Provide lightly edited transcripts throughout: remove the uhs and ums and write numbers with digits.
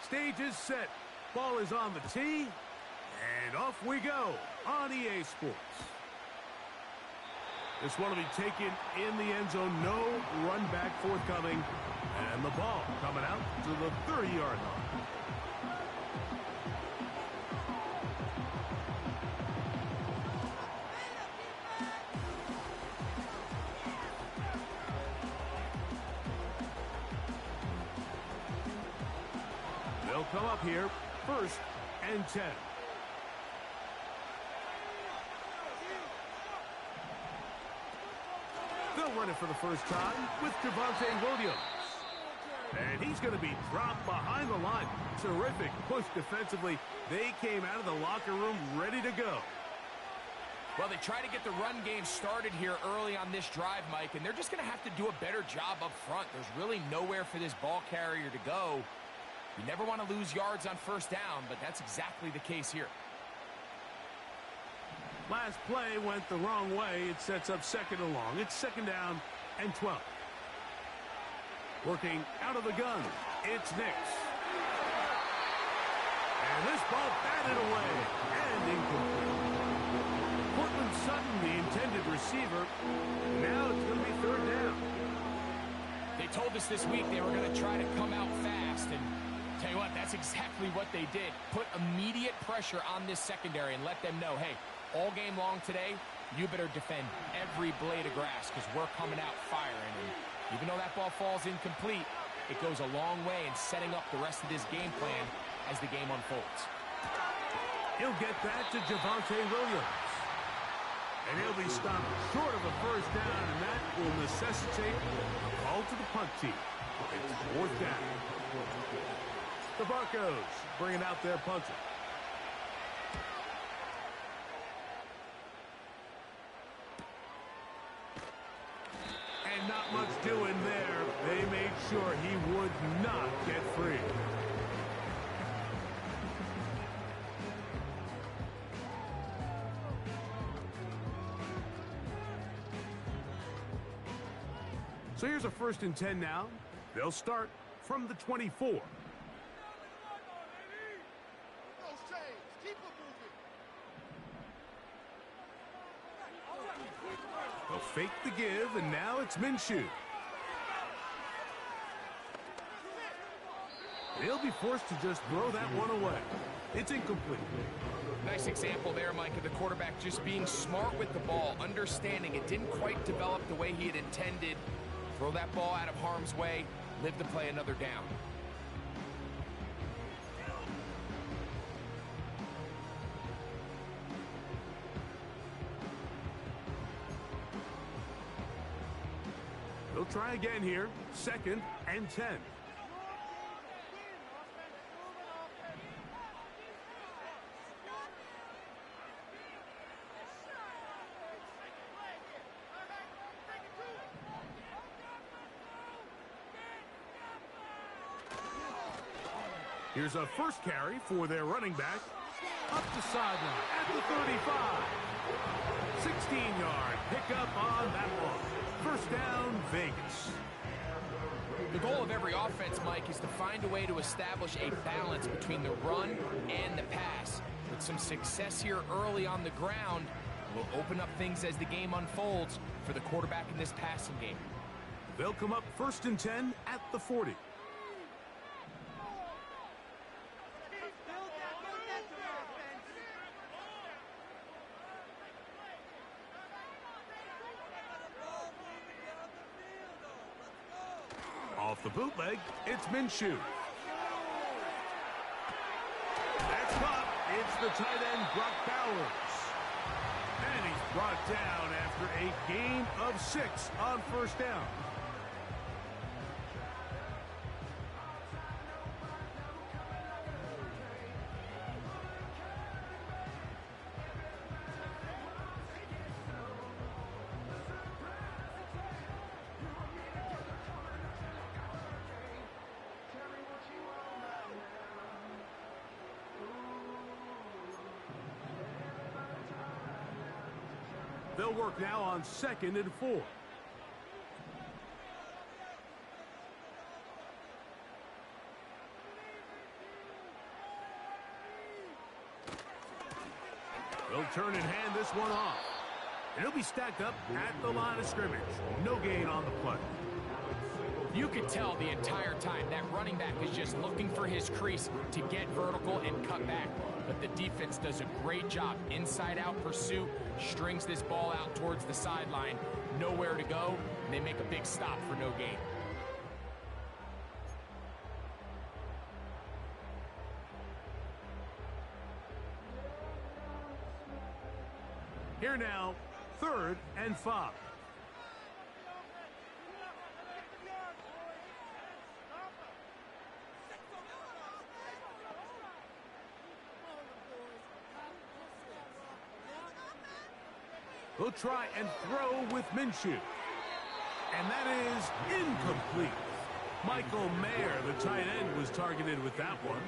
Stage is set. Ball is on the tee. And off we go on EA Sports. This one will be taken in the end zone. No run back forthcoming. And the ball coming out to the 30-yard line. They'll come up here, 1st and 10. They'll run it for the first time with Javonte Williams. And he's going to be dropped behind the line. Terrific push defensively. They came out of the locker room ready to go. Well, they try to get the run game started here early on this drive, Mike, and they're just going to have to do a better job up front. There's really nowhere for this ball carrier to go. You never want to lose yards on first down, but that's exactly the case here. Last play went the wrong way. It sets up 2nd and long. It's 2nd down and 12. Working out of the gun, it's Nix. And this ball batted away and incomplete. Cortland Sutton, the intended receiver. Now it's going to be 3rd down. They told us this week they were going to try to come out fast, and tell you what, that's exactly what they did. Put immediate pressure on this secondary and let them know, hey, all game long today, you better defend every blade of grass because we're coming out firing. And even though that ball falls incomplete, it goes a long way in setting up the rest of this game plan as the game unfolds. He'll get that to Javonte Williams. And he'll be stopped short of a first down, and that will necessitate a call to the punt team. It's 4th down. The Broncos bringing out their punter. And not much doing there. They made sure he would not get free. So here's a 1st and 10 now. They'll start from the 24. They'll fake the give, and now it's Minshew. He'll be forced to just throw that one away. It's incomplete. Nice example there, Mike, of the quarterback just being smart with the ball, understanding it didn't quite develop the way he had intended. Throw that ball out of harm's way, live to play another down. They'll try again here, 2nd and 10. Here's a first carry for their running back. Up the sideline at the 35. 16-yard pickup on that one. 1st down, Vegas. The goal of every offense, Mike, is to find a way to establish a balance between the run and the pass. With some success here early on the ground, will open up things as the game unfolds for the quarterback in this passing game. They'll come up 1st and 10 at the 40. Off the bootleg, it's Minshew. That's caught. It's the tight end, Brock Bowers. And he's brought down after a gain of 6 on 1st down. They'll work now on 2nd and 4. turn and hand this one off. And he'll be stacked up at the line of scrimmage. No gain on the play. You could tell the entire time that running back is just looking for his crease to get vertical and cut back. But the defense does a great job. Inside-out pursuit, strings this ball out towards the sideline. Nowhere to go, and they make a big stop for no gain. Here now, 3rd and 5. He'll try and throw with Minshew. And that is incomplete. Michael Mayer, the tight end, was targeted with that one.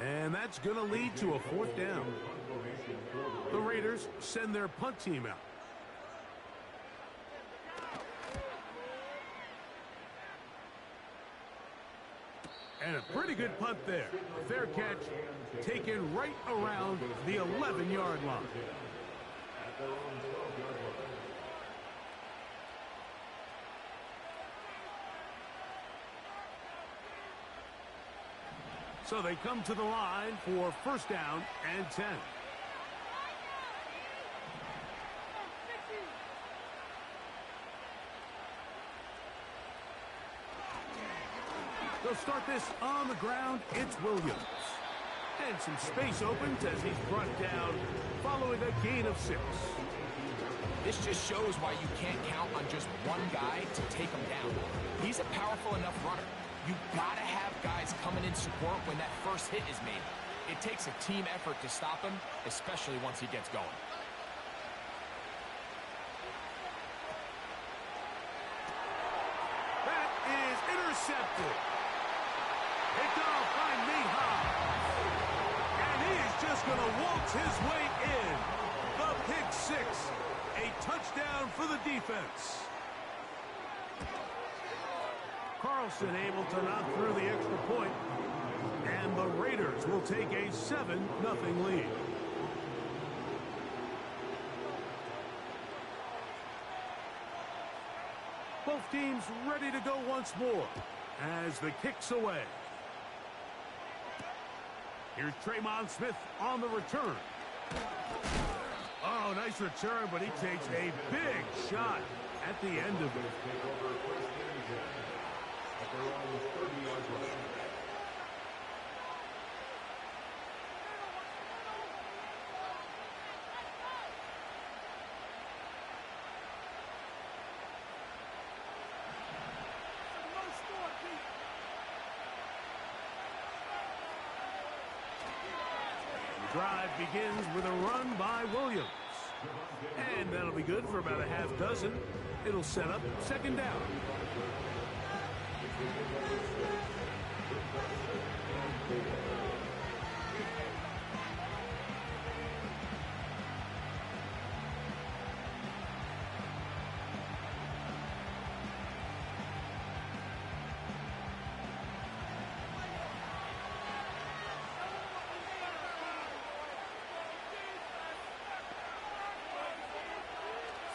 And that's going to lead to a 4th down. The Raiders send their punt team out. And a pretty good punt there. Fair catch, taken right around the 11-yard line. So they come to the line for 1st down and 10. They'll start this on the ground. It's Williams. And some space opens as he's brought down following a gain of 6. This just shows why you can't count on just one guy to take him down. He's a powerful enough runner. You've got to have guys coming in support when that first hit is made. It takes a team effort to stop him, especially once he gets going. That is intercepted. Picked off by Nate Hobbs. And he is just going to waltz his way in. The pick 6. A touchdown for the defense. Carlson able to knock through the extra point. And the Raiders will take a 7-0 lead. Both teams ready to go once more as the kick's away. Here's Tremon Smith on the return. Oh, nice return, but he takes a big shot at the end of it. The drive begins with a run by Williams. And that'll be good for about a half dozen. It'll set up 2nd down.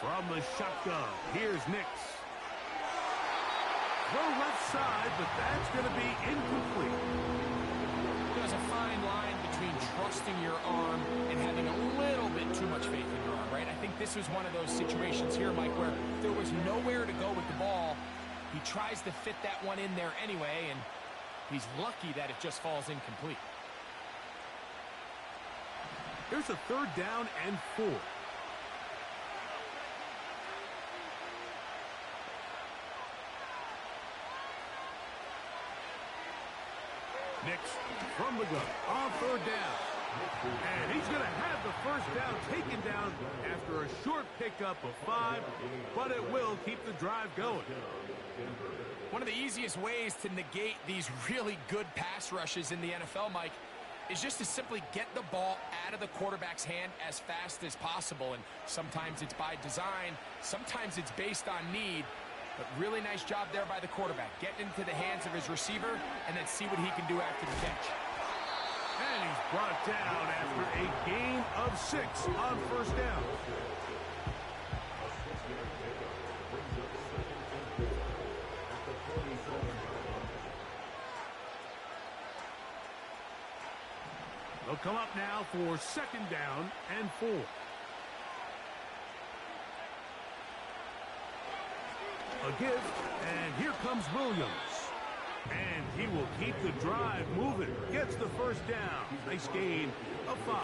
From the shotgun, here's Nix. Throw left side, but that's going to be incomplete. There's a fine line between trusting your arm and having a little bit too much faith in your arm, right? I think this was one of those situations here, Mike, where there was nowhere to go with the ball. He tries to fit that one in there anyway, and he's lucky that it just falls incomplete. Here's a 3rd down and 4. Nix from the gun on 3rd down. And he's going to have the 1st down taken down after a short pickup of 5, but it will keep the drive going. One of the easiest ways to negate these really good pass rushes in the NFL, Mike, is just to simply get the ball out of the quarterback's hand as fast as possible. And sometimes it's by design, sometimes it's based on need. But really nice job there by the quarterback. Get into the hands of his receiver and then see what he can do after the catch. And he's brought down after a gain of 6 on first down. They'll come up now for second down and 4. A gift, and here comes Williams. And he will keep the drive moving. Gets the first down. Nice gain of 5.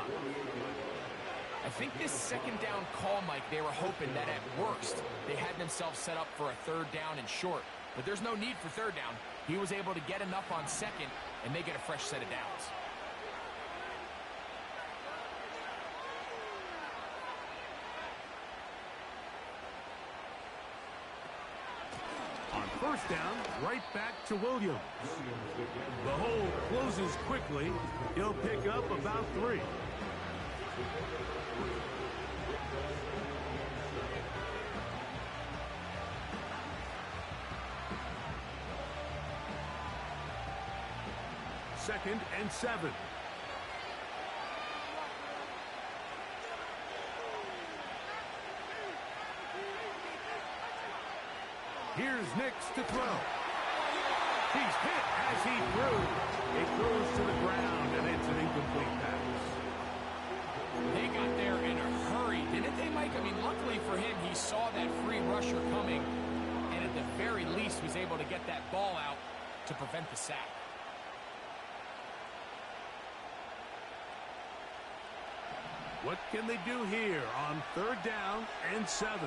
I think this second down call, Mike, they were hoping that at worst they had themselves set up for a third down and short. But there's no need for third down. He was able to get enough on second, and they get a fresh set of downs. First down, right back to Williams. The hole closes quickly. He'll pick up about 3. Second and 7. Here's Nix to throw. He's hit as he threw. It goes to the ground, and it's an incomplete pass. They got there in a hurry, didn't they, Mike? I mean, luckily for him, he saw that free rusher coming, and at the very least was able to get that ball out to prevent the sack. What can they do here on third down and 7?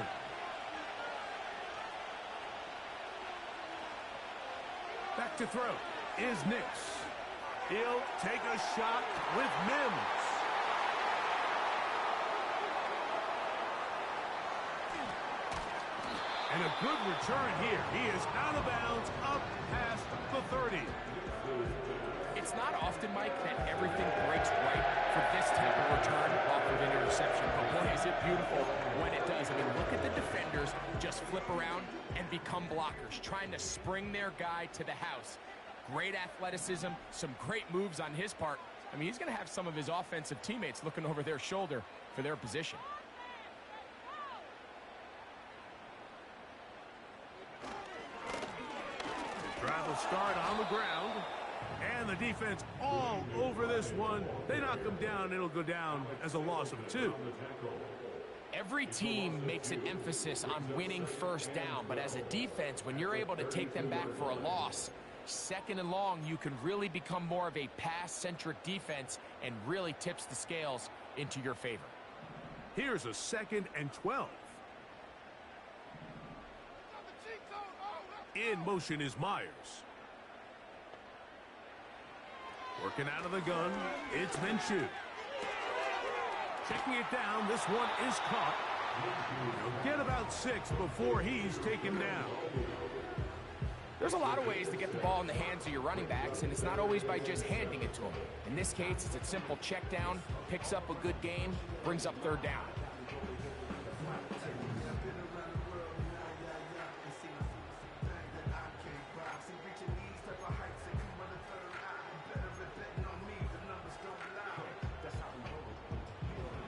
Back to throw is Nix. He'll take a shot with Mims. And a good return here. He is out of bounds up past the 30. It's not often, Mike, that everything breaks right for this type of return off of an interception. But boy, is it beautiful when it does. I mean, look at the defenders just flip around and become blockers, trying to spring their guy to the house. Great athleticism, some great moves on his part. I mean, he's going to have some of his offensive teammates looking over their shoulder for their position. Drive will start on the ground. And the defense all over this one. They knock him down. It'll go down as a loss of 2. Every team makes an emphasis on winning first down, but as a defense, when you're able to take them back for a loss, second and long, you can really become more of a pass-centric defense and really tips the scales into your favor. Here's a second and 12. In motion is Myers. Working out of the gun, it's Minshew. Checking it down, this one is caught. He'll get about 6 before he's taken down. There's a lot of ways to get the ball in the hands of your running backs, and it's not always by just handing it to them. In this case, it's a simple check down, picks up a good gain, brings up third down.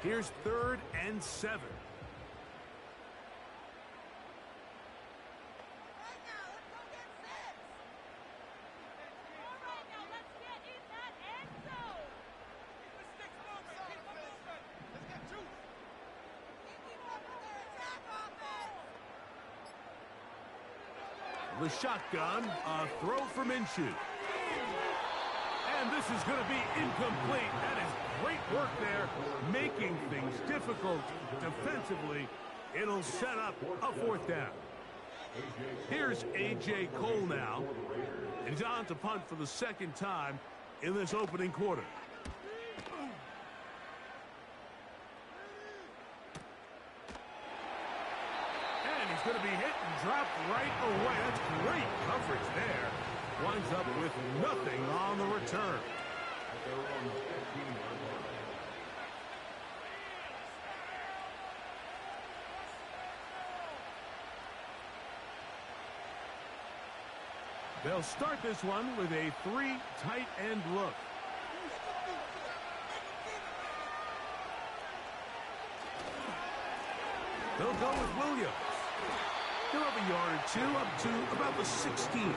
Here's third and 7. The shotgun, a throw for Minshew. And this is going to be incomplete. That is great work there, making things difficult defensively. It'll set up a 4th down. Here's A.J. Cole now. And he's on to punt for the second time in this opening quarter. And he's going to be hit and dropped right away. That's great coverage there. Winds up with nothing on the return. They'll start this one with a 3 tight end look. They'll go with Williams. He'll have a yard or two up to about the 16.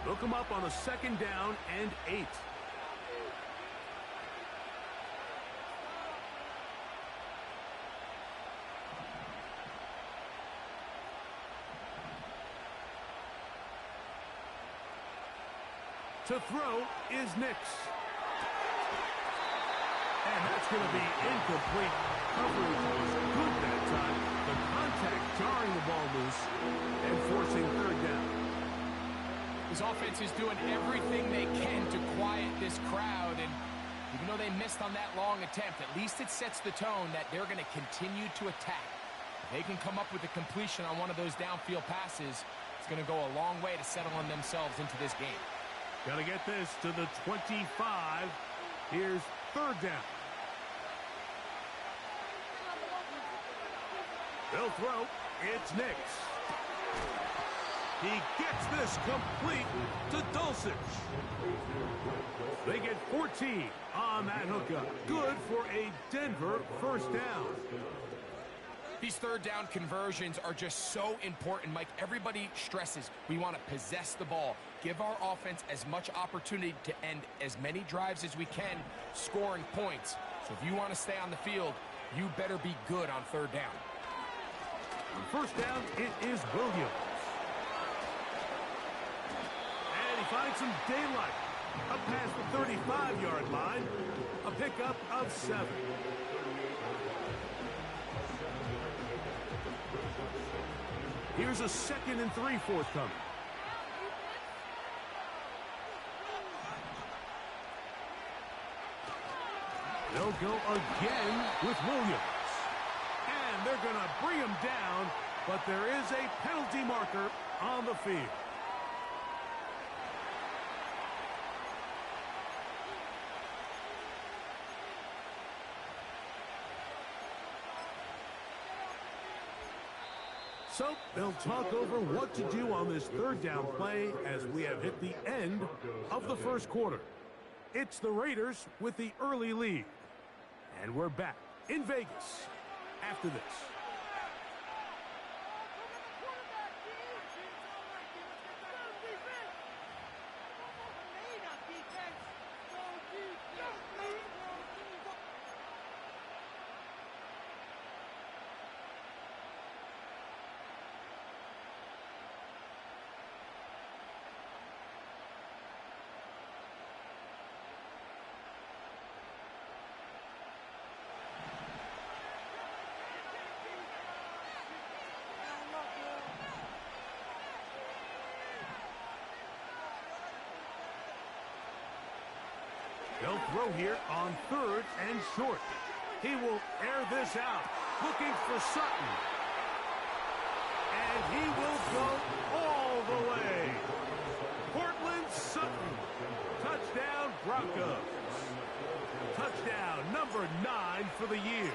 They'll come up on a 2nd down and 8. To throw is Nix. And that's going to be incomplete. Coverage was good that time. The contact jarring the ball loose and forcing 3rd down. His offense is doing everything they can to quiet this crowd, and even though they missed on that long attempt, at least it sets the tone that they're going to continue to attack. If they can come up with a completion on one of those downfield passes, it's going to go a long way to settling themselves into this game. Got to get this to the 25. Here's 3rd down. They'll throw. It's Nix. He gets this complete to Dulcich. They get 14 on that hookup. Good for a Denver 1st down. These 3rd down conversions are just so important, Mike. Everybody stresses we want to possess the ball, give our offense as much opportunity to end as many drives as we can, scoring points. So if you want to stay on the field, you better be good on 3rd down. On 1st down, it is Williams. And he finds some daylight. Up past the 35-yard line. A pickup of 7. Here's a 2nd and 3 forthcoming. They'll go again with Williams. And they're going to bring him down, but there is a penalty marker on the field. So they'll talk over what to do on this 3rd down play as we have hit the end of the 1st quarter. It's the Raiders with the early lead. And we're back in Vegas after this. They'll throw here on 3rd and short. He will air this out, looking for Sutton. And he will go all the way. Cortland Sutton. Touchdown, Broncos. Touchdown number 9 for the year.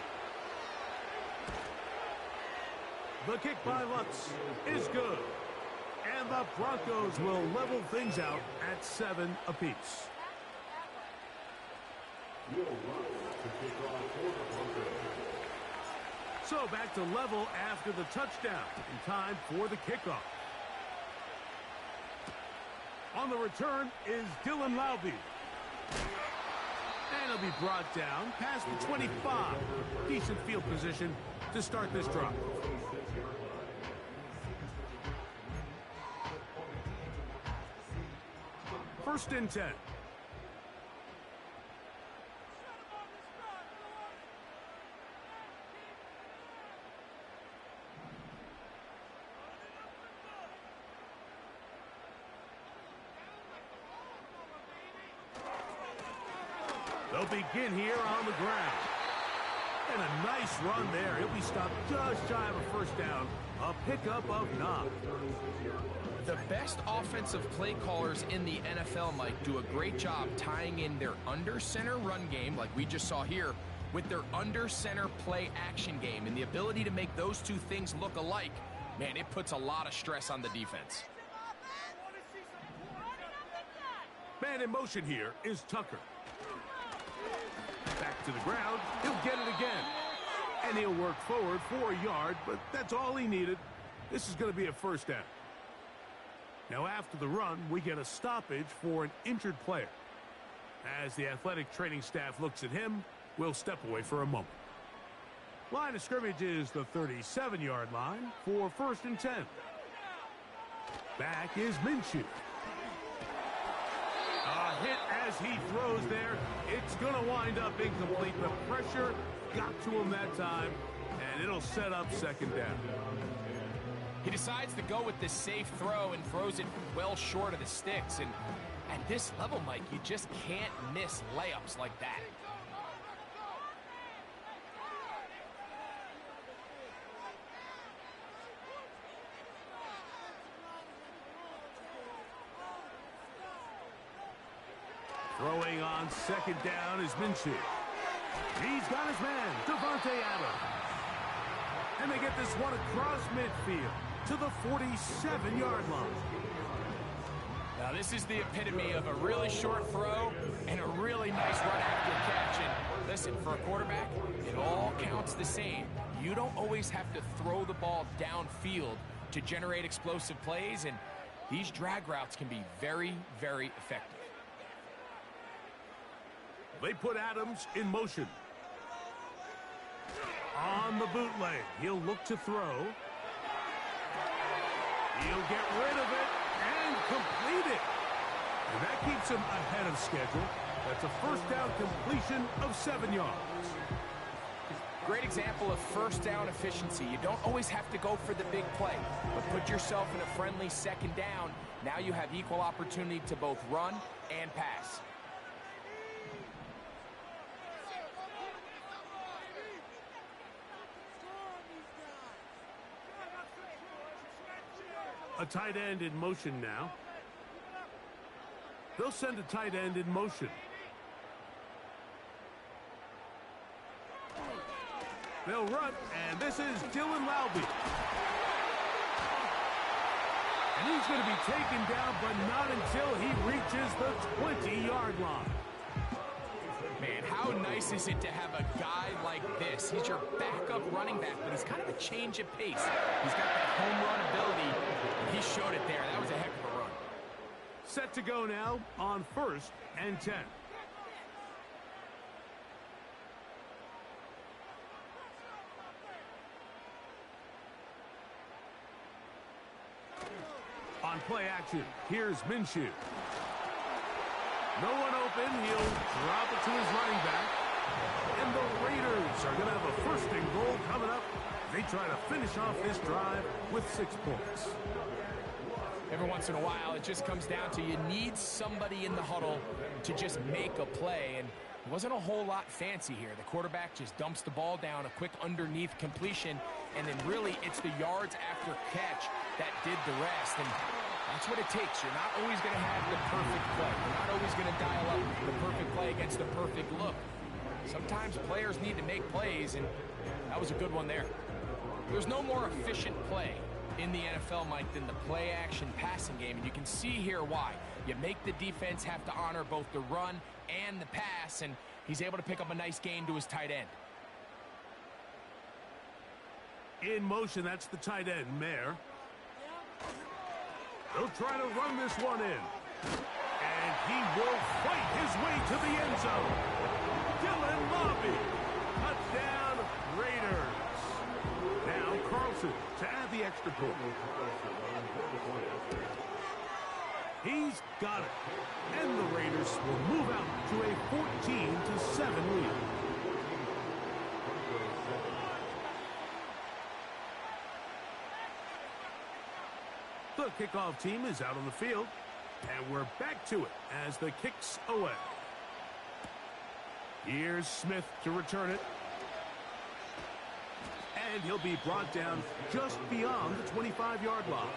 The kick by Lutz is good. And the Broncos will level things out at 7 apiece. So back to level after the touchdown. In time for the kickoff. On the return is Dylan Laube. And he'll be brought down past the 25. Decent field position to start this drive. First and 10. They'll begin here on the ground. And a nice run there. He'll be stopped just shy of a 1st down. A pickup of 9. The best offensive play callers in the NFL, Mike, do a great job tying in their under-center run game, like we just saw here, with their under-center play action game. And the ability to make those two things look alike, man, it puts a lot of stress on the defense. And in motion here is Tucker. Back to the ground. He'll get it again. And he'll work forward for a yard, but that's all he needed. This is going to be a first down. Now after the run, we get a stoppage for an injured player. As the athletic training staff looks at him, we'll step away for a moment. Line of scrimmage is the 37-yard line for 1st and 10. Back is Minshew. A hit as he throws there. It's going to wind up incomplete. The pressure got to him that time, and it'll set up 2nd down. He decides to go with this safe throw and throws it well short of the sticks. And at this level, Mike, you just can't miss layups like that. Throwing on 2nd down is Minshew. He's got his man, Davante Adams. And they get this one across midfield to the 47-yard line. Now this is the epitome of a really short throw and a really nice run after catch. And listen, for a quarterback, it all counts the same. You don't always have to throw the ball downfield to generate explosive plays, and these drag routes can be very, very effective. They put Adams in motion. On the bootleg, he'll look to throw. He'll get rid of it and complete it. And that keeps him ahead of schedule. That's a 1st down completion of 7 yards. Great example of 1st down efficiency. You don't always have to go for the big play, but put yourself in a friendly 2nd down. Now you have equal opportunity to both run and pass. A tight end in motion now. They'll send a tight end in motion. They'll run, and this is Dylan Lowby. And he's going to be taken down, but not until he reaches the 20-yard line. Man, how nice is it to have a guy like this? He's your backup running back, but he's kind of a change of pace. He's got that home run ability, and he showed it there. That was a heck of a run. Set to go now on 1st and 10. On play action, here's Minshew. No one open. He'll drop it to his running back. And the Raiders are going to have a 1st and goal coming up. They try to finish off this drive with 6 points. Every once in a while, it just comes down to you need somebody in the huddle to just make a play. And it wasn't a whole lot fancy here. The quarterback just dumps the ball down, a quick underneath completion, and then really it's the yards after catch that did the rest. And that's what it takes. You're not always going to have the perfect play. You're not always going to dial up the perfect play against the perfect look. Sometimes players need to make plays, and that was a good one there. There's no more efficient play in the NFL, Mike, than the play-action passing game, and you can see here why. You make the defense have to honor both the run and the pass, and he's able to pick up a nice gain to his tight end. In motion, that's the tight end, Mayer. They'll try to run this one in. And he will fight his way to the end zone. Dylan Lowby. Touchdown, Raiders. Now Carlson to add the extra point. He's got it. And the Raiders will move out to a 14-7 lead. The kickoff team is out on the field, and we're back to it as the kick's away. Here's Smith to return it. And he'll be brought down just beyond the 25-yard line.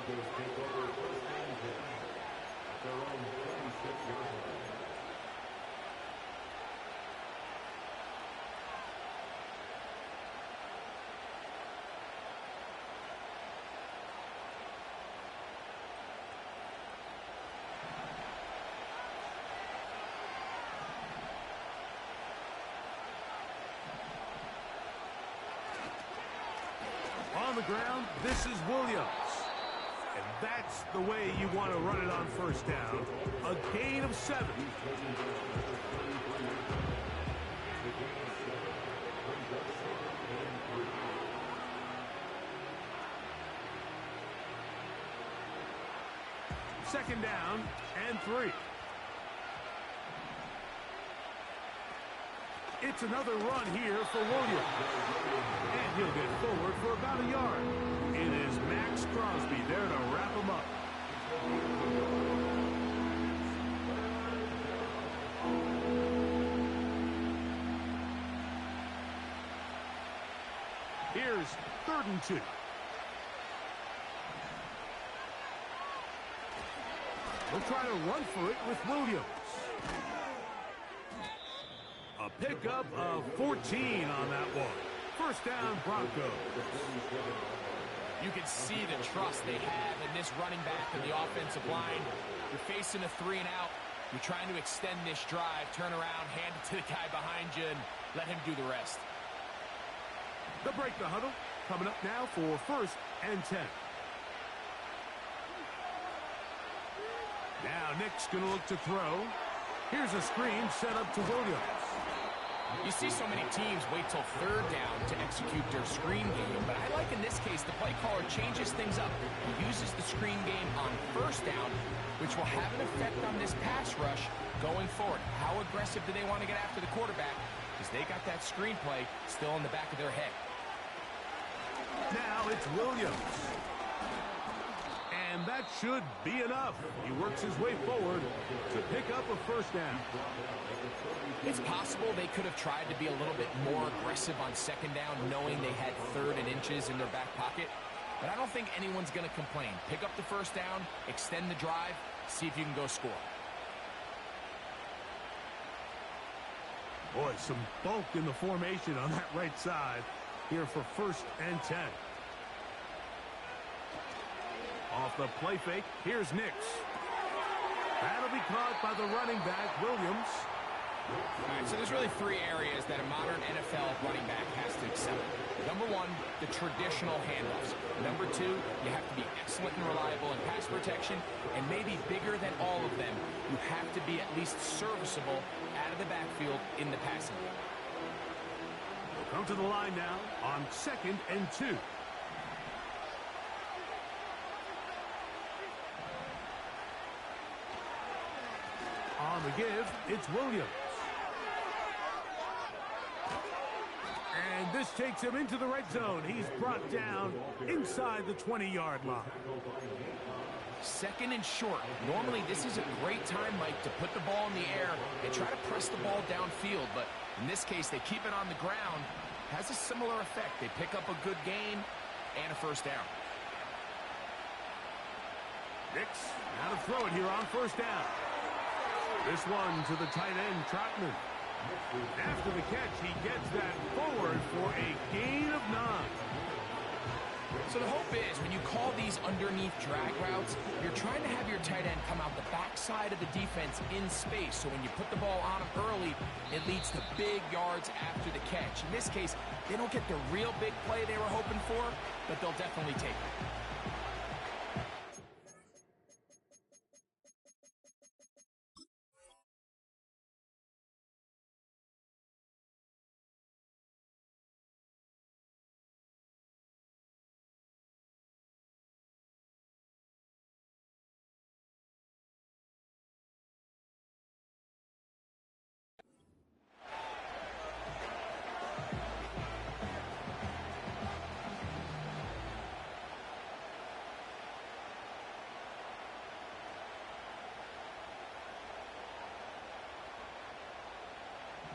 ground, this is Williams. And that's the way you want to run it on first down. A gain of 7. Second down and 3. It's another run here for Williams. And he'll get forward for about a yard. It is Max Crosby there to wrap him up. Here's 3rd and 2. We'll try to run for it with Williams. A pickup of 14 on that one. First down, Broncos. You can see the trust they have in this running back in the offensive line. You're facing a 3 and out. You're trying to extend this drive, turn around, hand it to the guy behind you, and let him do the rest. They'll break the huddle. Coming up now for 1st and 10. Now Nick's going to look to throw. Here's a screen set up to Williams. You see so many teams wait till 3rd down to execute their screen game, but I like in this case the play caller changes things up. He uses the screen game on 1st down, which will have an effect on this pass rush going forward. How aggressive do they want to get after the quarterback? Because they got that screen play still in the back of their head. Now it's Williams. And that should be enough. He works his way forward to pick up a 1st down. It's possible they could have tried to be a little bit more aggressive on 2nd down, knowing they had 3rd and inches in their back pocket. But I don't think anyone's going to complain. Pick up the 1st down, extend the drive, see if you can go score. Boy, some bulk in the formation on that right side here for 1st and 10. Off the play fake, here's Nix. That'll be caught by the running back, Williams. All right, so there's really 3 areas that a modern NFL running back has to excel in. Number 1, the traditional handoffs. Number 2, you have to be excellent and reliable in pass protection. And maybe bigger than all of them, you have to be at least serviceable out of the backfield in the passing game. We'll come to the line now on 2nd and 2. On the give, it's Williams. And this takes him into the red zone. He's brought down inside the 20-yard line. 2nd and short. Normally, this is a great time, Mike, to put the ball in the air and try to press the ball downfield. But in this case, they keep it on the ground. Has a similar effect. They pick up a good gain and a 1st down. Nix, now to throw it here on 1st down. This one to the tight end, Trotman. After the catch, he gets that forward for a gain of 9. So the hope is when you call these underneath drag routes, you're trying to have your tight end come out the backside of the defense in space. So when you put the ball on him early, it leads to big yards after the catch. In this case, they don't get the real big play they were hoping for, but they'll definitely take it.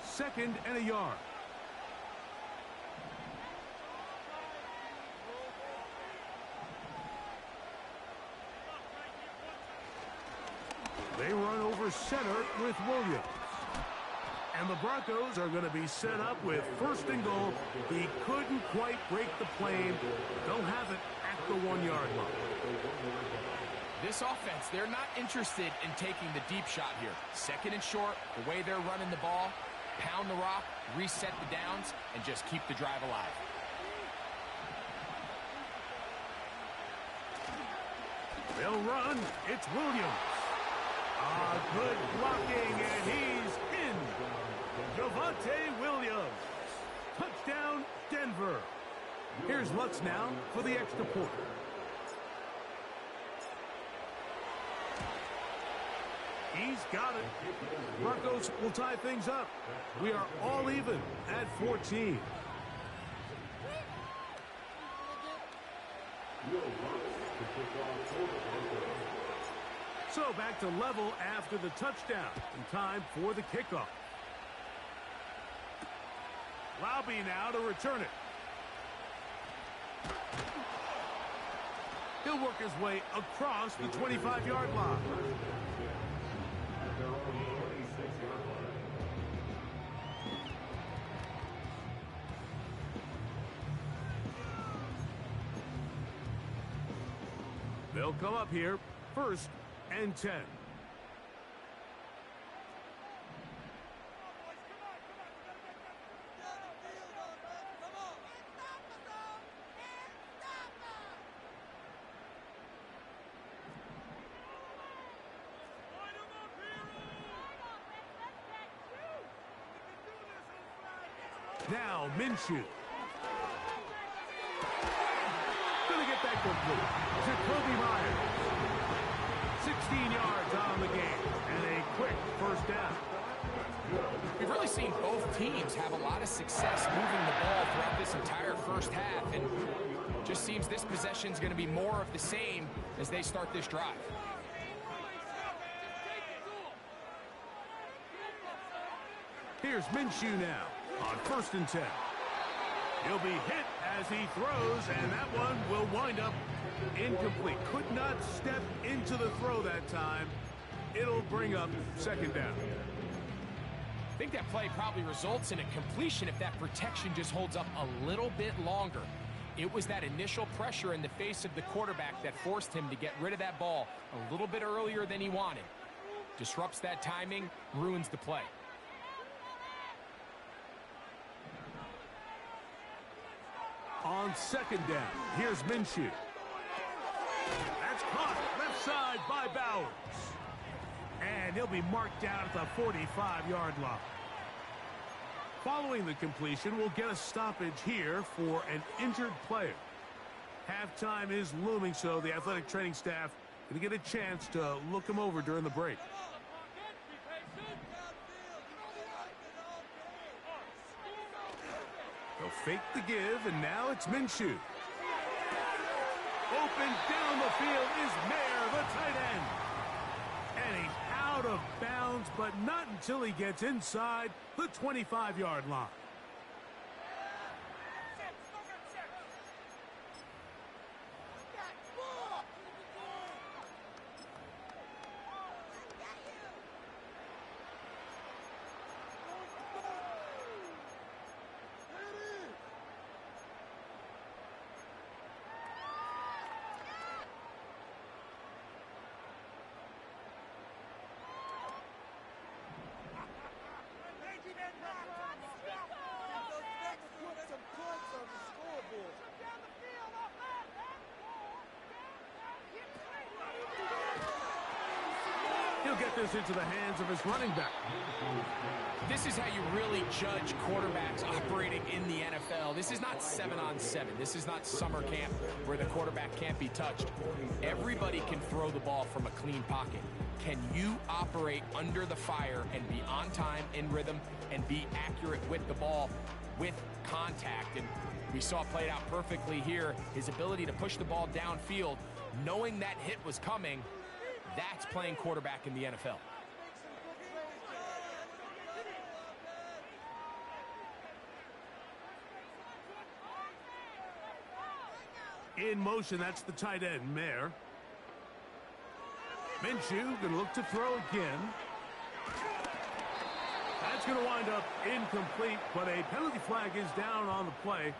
Second and a yard. They run over center with Williams. And the Broncos are going to be set up with 1st and goal. He couldn't quite break the plane. They'll have it at the 1-yard line. This offense, they're not interested in taking the deep shot here. 2nd and short, the way they're running the ball, pound the rock, reset the downs, and just keep the drive alive. They'll run. It's Williams. Good blocking, and he's in. Javonte Williams. Touchdown, Denver. Here's Lutz now for the extra point. He's got it. Broncos will tie things up. We are all even at 14. So back to level after the touchdown. And time for the kickoff. Lobby now to return it. He'll work his way across the 25-yard line. They'll come up here, 1st and 10. Now, Minshew. Gonna get that complete. Jacoby Myers. 16 yards on the game. And a quick 1st down. We've really seen both teams have a lot of success moving the ball throughout this entire 1st half. And just seems this possession is going to be more of the same as they start this drive. Here's Minshew now on 1st and 10. He'll be hit as he throws, and that one will wind up incomplete. Could not step into the throw that time. It'll bring up 2nd down. I think that play probably results in a completion if that protection just holds up a little bit longer. It was that initial pressure in the face of the quarterback that forced him to get rid of that ball a little bit earlier than he wanted. Disrupts that timing, ruins the play. On 2nd down, here's Minshew. That's caught left side by Bowers. And he'll be marked down at the 45-yard line. Following the completion, we'll get a stoppage here for an injured player. Halftime is looming, so the athletic training staff going to get a chance to look him over during the break. They'll fake the give, and now it's Minshew. Open down the field is Mayer, the tight end. And he's out of bounds, but not until he gets inside the 25-yard line. He'll get this into the hands of his running back. This is how you really judge quarterbacks operating in the NFL. This is not 7-on-7. This is not summer camp where the quarterback can't be touched. Everybody can throw the ball from a clean pocket. Can you operate under the fire and be on time, in rhythm, and be accurate with the ball with contact? And we saw it played out perfectly here. His ability to push the ball downfield, knowing that hit was coming, that's playing quarterback in the NFL. In motion, that's the tight end, Mayer. Minshew going to look to throw again. That's going to wind up incomplete, but a penalty flag is down on the play.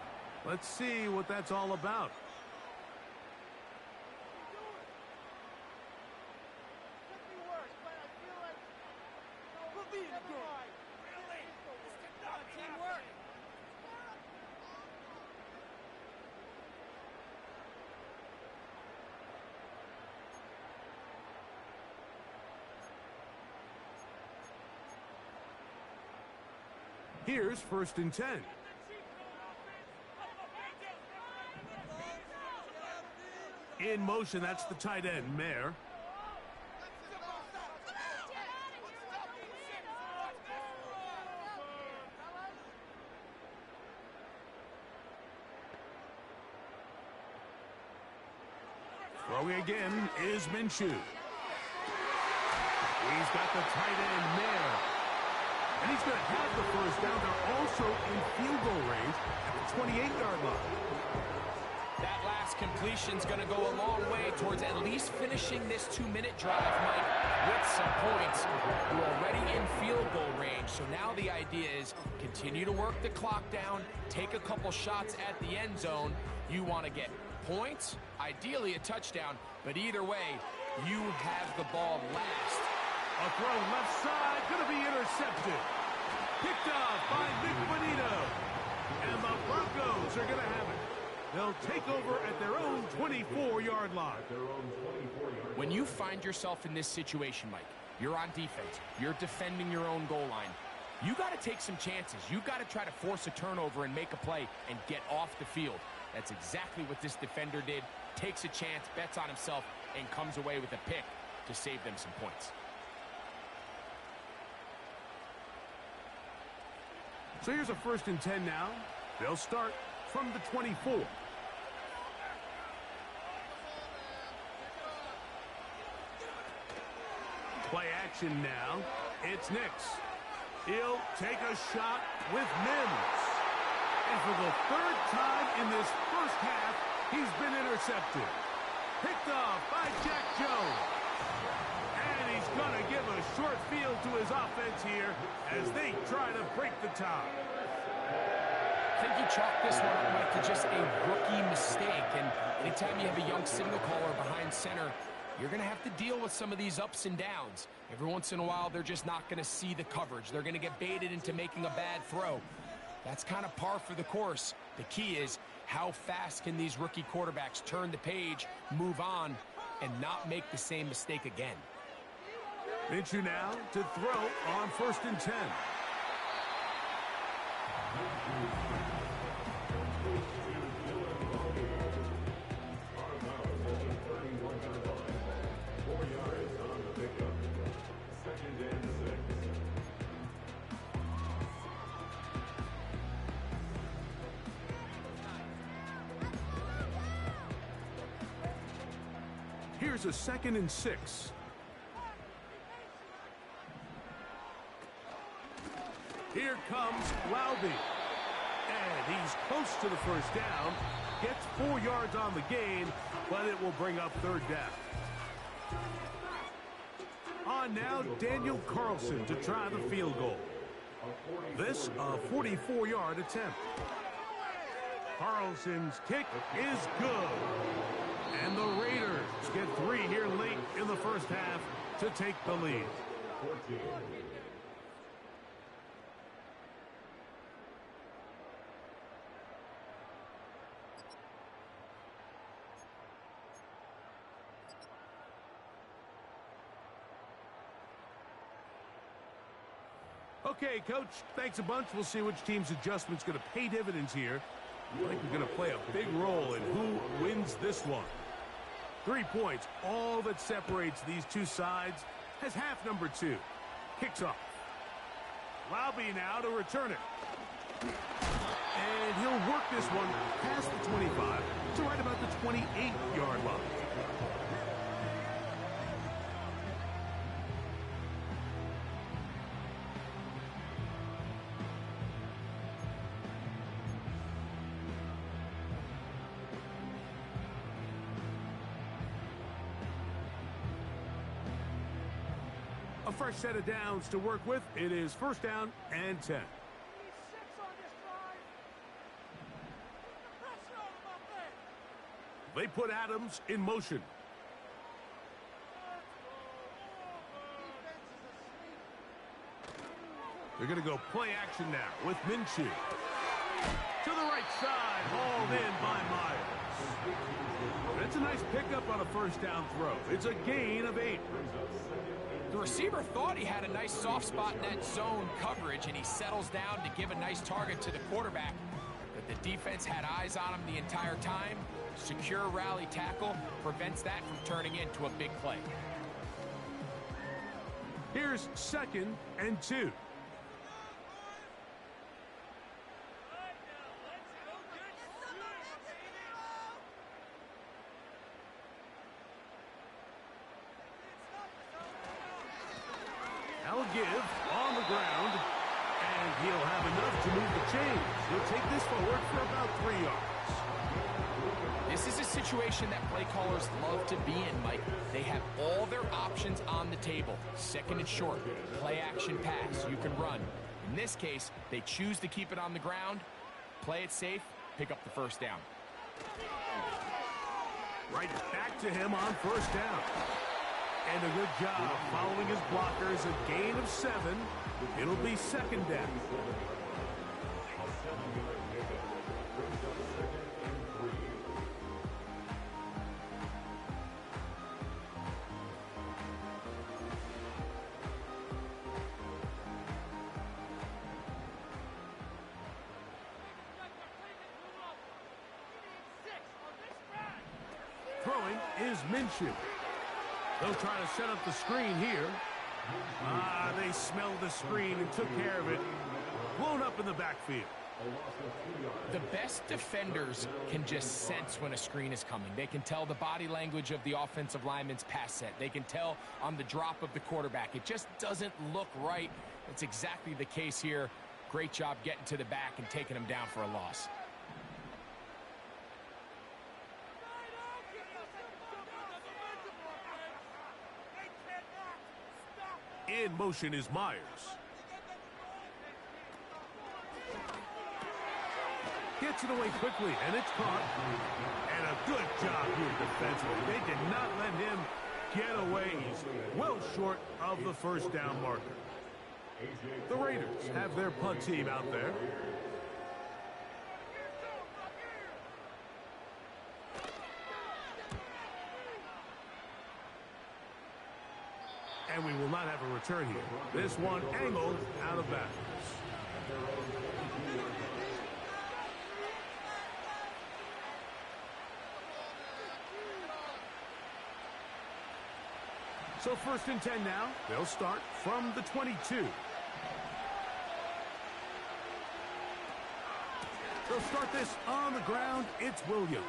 Let's see what that's all about. Here's 1st and 10. In motion, that's the tight end, Mayer. Throwing again is Minshew. He's got the tight end, Mayer. And he's going to have the 1st down. They're also in field goal range at the 28-yard line. That last completion's going to go a long way towards at least finishing this 2-minute drive, Mike, with some points. You're already in field goal range, so now the idea is continue to work the clock down, take a couple shots at the end zone. You want to get points, ideally a touchdown, but either way, you have the ball last. A throw left side, going to be intercepted. Picked off by Nick Bonito. And the Broncos are going to have it. They'll take over at their own 24-yard line. When you find yourself in this situation, Mike, you're on defense, you're defending your own goal line, you got to take some chances. You got to try to force a turnover and make a play and get off the field. That's exactly what this defender did. Takes a chance, bets on himself, and comes away with a pick to save them some points. So here's a 1st and 10 now. They'll start from the 24. Play action now. It's Nix. He'll take a shot with Mims. And for the 3rd time in this 1st half, he's been intercepted. Picked off by Jack Jones. And he's going to give a short field to his offense here as they try to break the tie. I think you chalk this one up, Mike, to just a rookie mistake. And anytime you have a young signal caller behind center, you're going to have to deal with some of these ups and downs. Every once in a while, they're just not going to see the coverage. They're going to get baited into making a bad throw. That's kind of par for the course. The key is how fast can these rookie quarterbacks turn the page, move on, and not make the same mistake again. Minshew now to throw on 1st and 10. Here's a 2nd and 6. Here comes Lowby. And he's close to the 1st down. Gets 4 yards on the gain, but it will bring up 3rd down. On now, Daniel Carlson to try the field goal. This a 44-yard attempt. Carlson's kick is good. And the Raiders get 3 here late in the 1st half to take the lead. Okay, Coach, thanks a bunch. We'll see which team's adjustment's going to pay dividends here. I think we're going to play a big role in who wins this one. 3 points, all that separates these two sides, has half number 2. Kicks off. Lowby now to return it. And he'll work this one past the 25 to right about the 28-yard line. A fresh set of downs to work with. It is 1st down and 10. They put Adams in motion. They're going to go play action now with Minshew. To the right side, hauled in by Myers. That's a nice pickup on a first down throw. It's a gain of 8. The receiver thought he had a nice soft spot in that zone coverage, and he settles down to give a nice target to the quarterback. But the defense had eyes on him the entire time. Secure rally tackle prevents that from turning into a big play. Here's 2nd and 2. I'll give on the ground, and he'll have enough to move the chains. He'll take this forward for about 3 yards. This is a situation that play callers love to be in, Mike. They have all their options on the table. 2nd and short, play action pass, you can run. In this case, they choose to keep it on the ground, play it safe, pick up the first down. Right back to him on first down. And a good job following his blockers, a gain of 7. It'll be 2nd down. Throwing is Minshew. They'll try to set up the screen here. They smelled the screen and took care of it. Blown up in the backfield. The best defenders can just sense when a screen is coming. They can tell the body language of the offensive lineman's pass set. They can tell on the drop of the quarterback. It just doesn't look right. That's exactly the case here. Great job getting to the back and taking him down for a loss. In motion is Myers. Gets it away quickly, and it's caught. And a good job here defensively. They did not let him get away. He's well short of the first down marker. The Raiders have their punt team out there. And we will not have a return here. This one angled out of bounds. So 1st and 10 now. They'll start from the 22. They'll start this on the ground. It's Williams.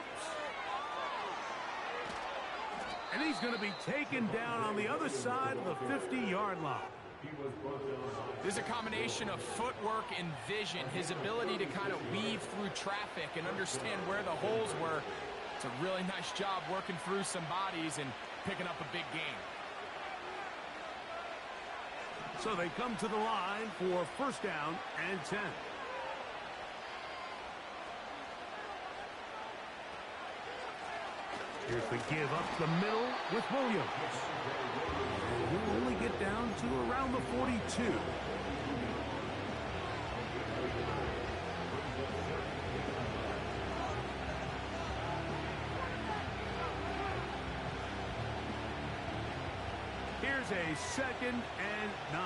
And he's going to be taken down on the other side of the 50-yard line. There's a combination of footwork and vision, his ability to kind of weave through traffic and understand where the holes were. It's a really nice job working through some bodies and picking up a big gain. So they come to the line for 1st down and 10. Here's the give up the middle with Williams. And he'll only get down to around the 42. Here's a 2nd and 9.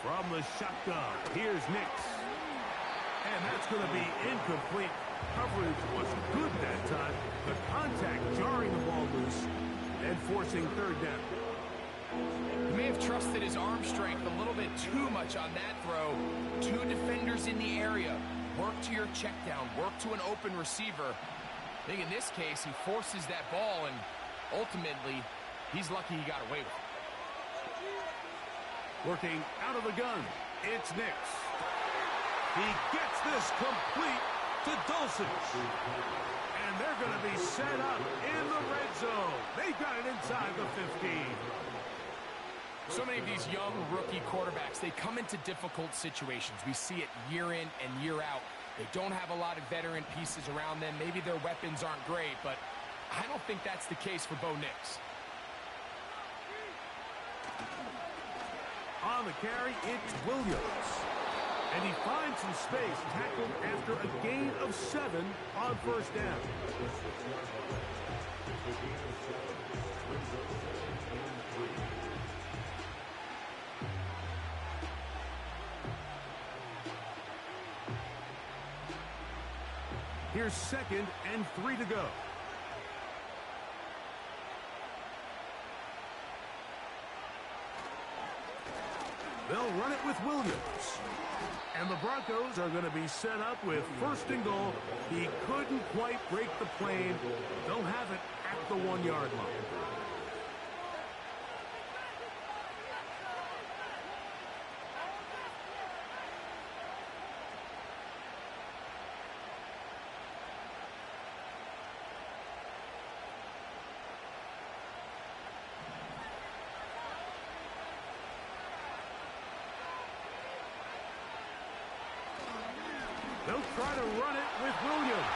From the shotgun, here's Nix. And that's going to be incomplete. Coverage was good that time. The contact jarring the ball loose and forcing 3rd down. He may have trusted his arm strength a little bit too much on that throw. 2 defenders in the area. Work to your check down. Work to an open receiver. I think in this case, he forces that ball, and ultimately, he's lucky he got away with it. Working out of the gun, it's Nix. He gets this complete to Dulcich. And they're going to be set up in the red zone. They got it inside the 15. So many of these young rookie quarterbacks, they come into difficult situations. We see it year in and year out. They don't have a lot of veteran pieces around them. Maybe their weapons aren't great, but I don't think that's the case for Bo Nix. On the carry, it's Williams. And he finds some space, tackled after a gain of 7 on first down. Here's 2nd and 3 to go. They'll run it with Williams. And the Broncos are going to be set up with 1st and goal. He couldn't quite break the plane. They'll have it at the 1-yard line. They'll try to run it with Williams.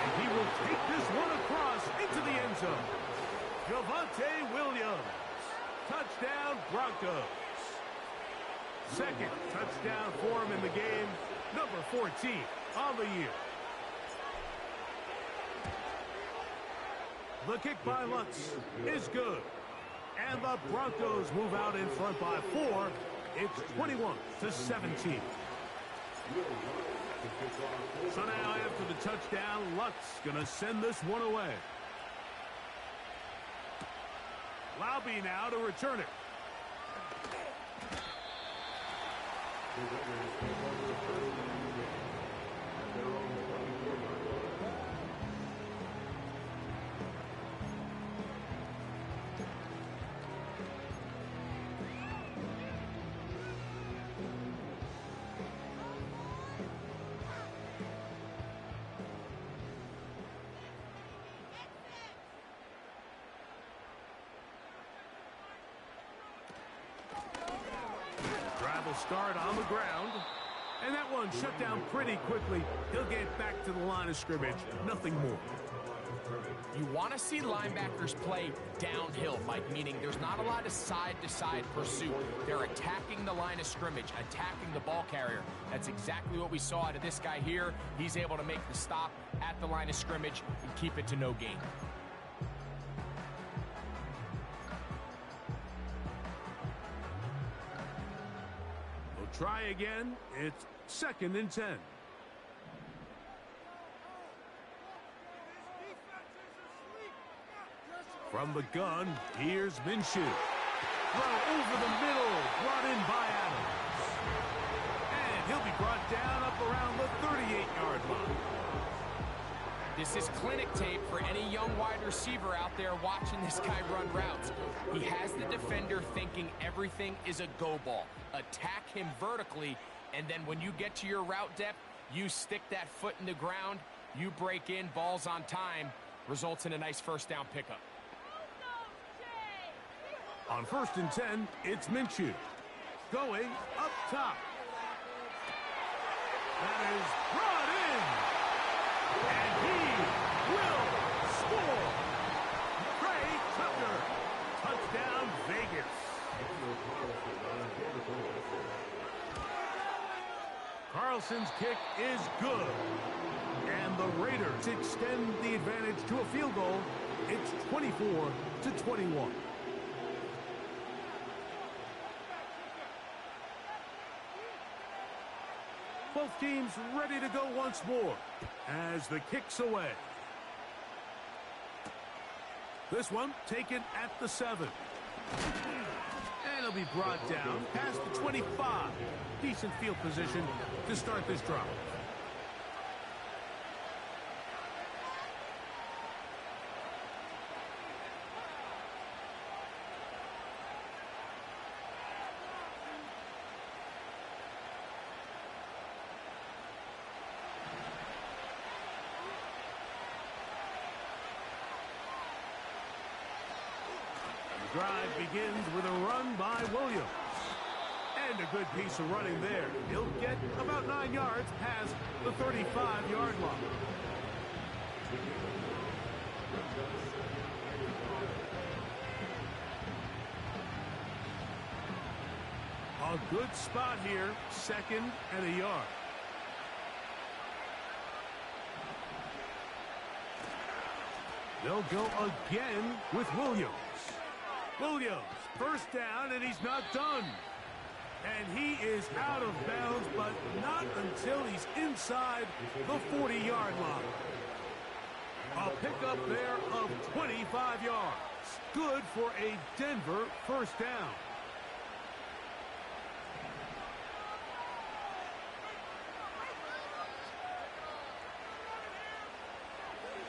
And he will take this one across into the end zone. Javonte Williams. Touchdown, Broncos. 2nd touchdown for him in the game. Number 14 on the year. The kick by Lutz is good. And the Broncos move out in front by 4. It's 21-17. So now after the touchdown, Lutz going to send this one away. Laube now to return it. Will start on the ground, and that one shut down pretty quickly. He'll get back to the line of scrimmage, nothing more. You want to see linebackers play downhill, Mike, meaning there's not a lot of side-to-side pursuit. They're attacking the line of scrimmage, attacking the ball carrier. That's exactly what we saw out of this guy here. He's able to make the stop at the line of scrimmage and keep it to no gain. Try again. It's 2nd and 10. From the gun, here's Minshew. Throw over the middle, brought in by Adams. And he'll be brought down up around the 38-yard line. This is clinic tape for any young wide receiver out there watching this guy run routes. He has the defender thinking everything is a go ball. Attack him vertically, and then when you get to your route depth, you stick that foot in the ground, you break in, balls on time, results in a nice 1st down pickup. On 1st and 10, it's Minshew. Going up top. That is brought in. And he will score. Trey Tucker. Touchdown, Vegas. Carlson's kick is good. And the Raiders extend the advantage to a field goal. It's 24-21. Both teams ready to go once more as the kick's away. This one taken at the 7. And it'll be brought down past the 25. Decent field position to start this drive. Drive begins with a run by Williams. And a good piece of running there. He'll get about 9 yards past the 35-yard line. A good spot here, 2nd and a yard. They'll go again with Williams. Williams, 1st down, and he's not done. And he is out of bounds, but not until he's inside the 40-yard line. A pickup there of 25 yards. Good for a Denver 1st down.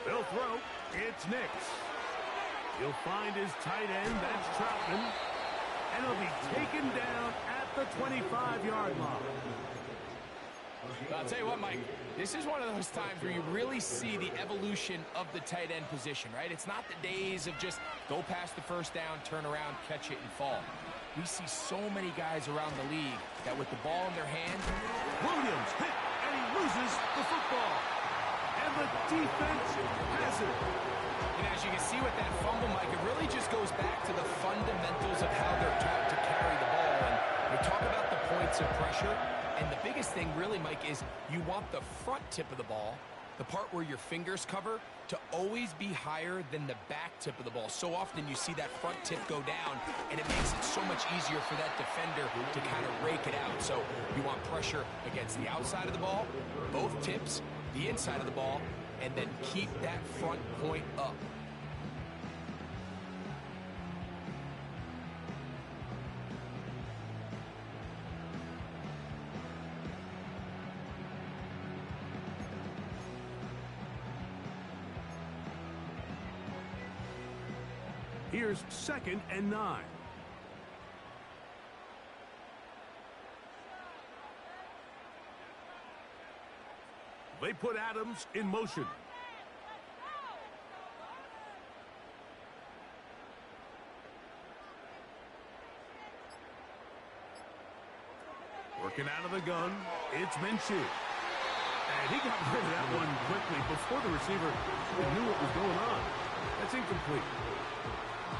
They'll throw. It's Nix. He'll find his tight end. That's Troutman. And he'll be taken down at the 25-yard line. I'll tell you what, Mike, this is one of those times where you really see the evolution of the tight end position, right? It's not the days of just go past the 1st down, turn around, catch it, and fall. We see so many guys around the league that with the ball in their hand, Williams hit, and he loses the football. And the defense has it. And as you can see with that fumble, Mike, it really just goes back to the fundamentals of how they're taught to carry the ball. And we talk about the points of pressure. And the biggest thing really, Mike, is you want the front tip of the ball, the part where your fingers cover, to always be higher than the back tip of the ball. So often you see that front tip go down, and it makes it so much easier for that defender to kind of rake it out. So you want pressure against the outside of the ball, both tips, the inside of the ball, and then keep that front point up. Here's 2nd and 9. They put Adams in motion. Working out of the gun, it's Minshew. And he got rid of that one quickly before the receiver even knew what was going on. That's incomplete.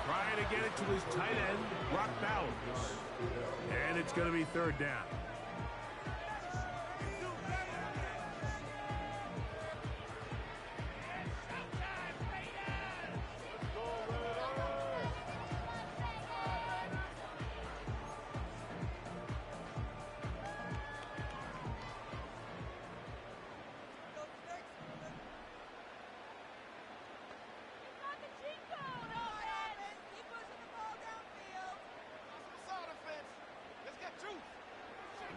Trying to get it to his tight end, Brock Bowers. And it's going to be 3rd down.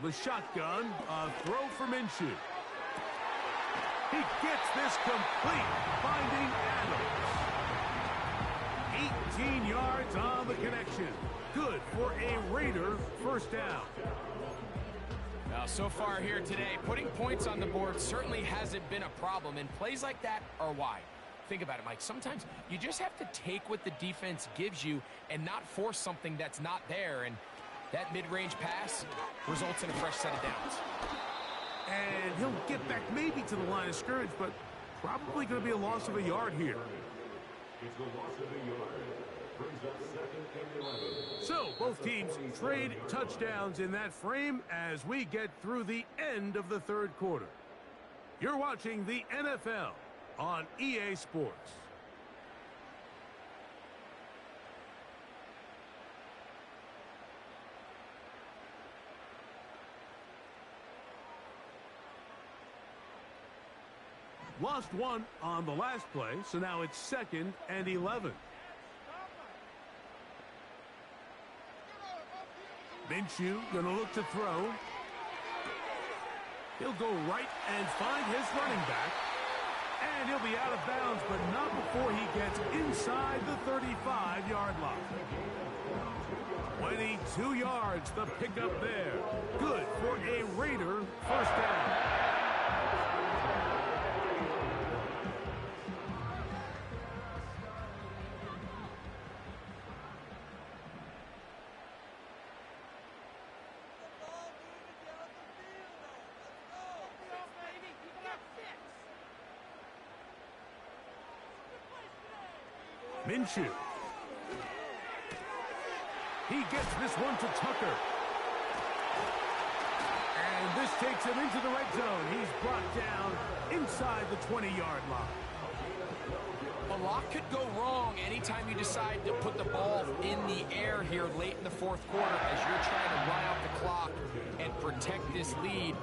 The shotgun, a throw for Minshew. He gets this complete, finding Adams. 18 yards on the connection. Good for a Raider 1st down. Now, so far here today, putting points on the board certainly hasn't been a problem, and plays like that are why. Think about it, Mike. Sometimes you just have to take what the defense gives you and not force something that's not there, and that mid-range pass results in a fresh set of downs. And he'll get back maybe to the line of scrimmage, but probably going to be a loss of a yard here. It's the loss of a yard. Brings up 2nd and 11. So both teams trade touchdowns in that frame as we get through the end of the 3rd quarter. You're watching the NFL on EA Sports. Lost one on the last play, so now it's 2nd and 11. Minshew gonna look to throw. He'll go right and find his running back. And he'll be out of bounds, but not before he gets inside the 35-yard line. 22 yards, the pickup there. Good for a Raider 1st down. Minshew. He gets this one to Tucker. this takes him into the red zone. He's brought down inside the 20-yard line. A lot could go wrong anytime you decide to put the ball in the air here late in the fourth quarter as you're trying to run out the clock and protect this lead.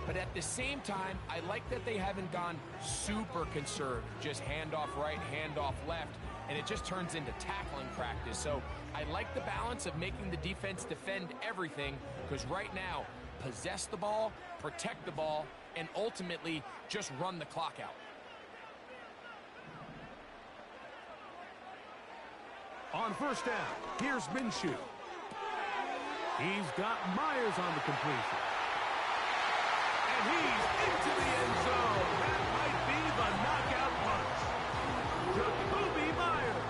But at the same time, I like that they haven't gone super conservative, just handoff right, handoff left, and it just turns into tackling practice. So I like the balance of making the defense defend everything, because right now, possess the ball, protect the ball, and ultimately just run the clock out. On first down, here's Minshew. He's got Myers on the completion. And he's into the end zone. That might be the knockout punch. Jacoby Myers.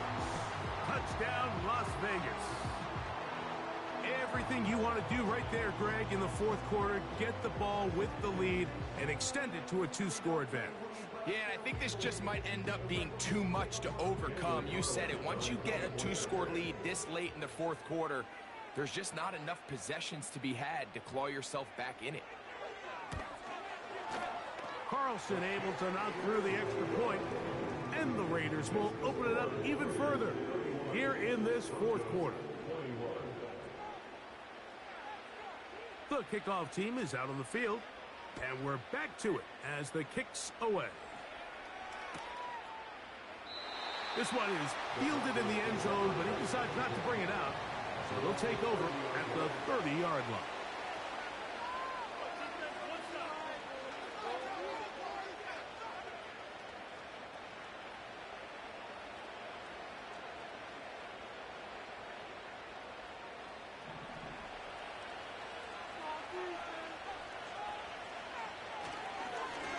Touchdown, Las Vegas. Everything you want to do right there, Greg, in the fourth quarter. Get the ball with the lead and extend it to a 2-score advantage. Yeah, and I think this just might end up being too much to overcome. You said it. Once you get a 2-score lead this late in the fourth quarter, there's just not enough possessions to be had to claw yourself back in it. Carlson able to knock through the extra point, and the Raiders will open it up even further here in this fourth quarter. The kickoff team is out on the field, and we're back to it as the kick's away. This one is fielded in the end zone, but he decides not to bring it out, so they'll take over at the 30-yard line.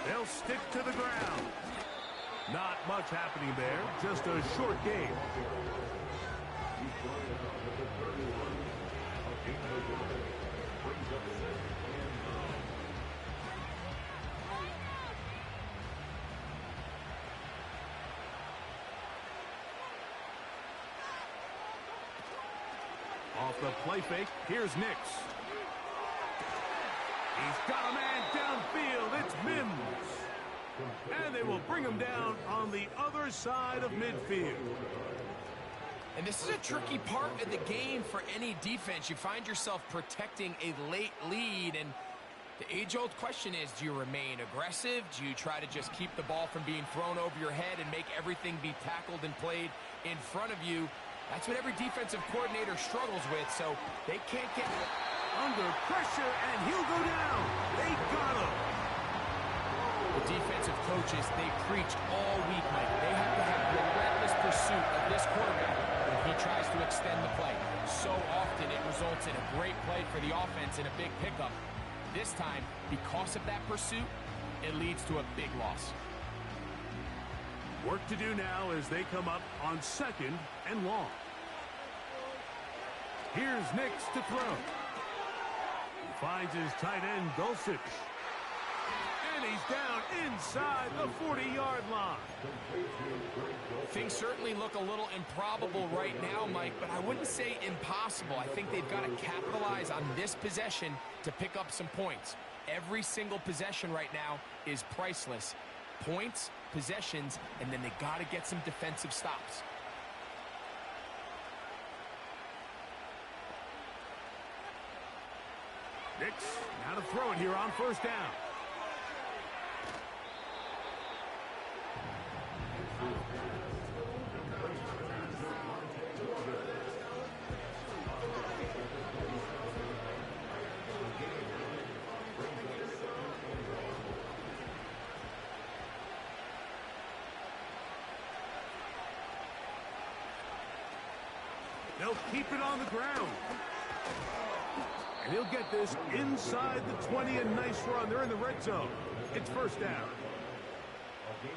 They'll stick to the ground. Not much happening there, just a short game. Off the play fake, here's Nix. He's got a man downfield. It's Mims. And they will bring him down on the other side of midfield. And this is a tricky part of the game for any defense. You find yourself protecting a late lead, and the age-old question is, do you remain aggressive? Do you try to just keep the ball from being thrown over your head and make everything be tackled and played in front of you? That's what every defensive coordinator struggles with, so they can't get under pressure, and he'll go down. They got him. The defensive coaches, they preached all week, Mike. They have to have relentless pursuit of this quarterback when he tries to extend the play. So often it results in a great play for the offense and a big pickup. This time, because of that pursuit, it leads to a big loss. Work to do now as they come up on 2nd and long. Here's Nix to throw. He finds his tight end, Dulcich. And he's down inside the 40-yard line. Things certainly look a little improbable right now, Mike, but I wouldn't say impossible. I think they've got to capitalize on this possession to pick up some points. Every single possession right now is priceless. Points, possessions, and then they got to get some defensive stops. Nix now to throw it here on first down. They'll keep it on the ground. And he'll get this inside the 20, a nice run. They're in the red zone. It's first down.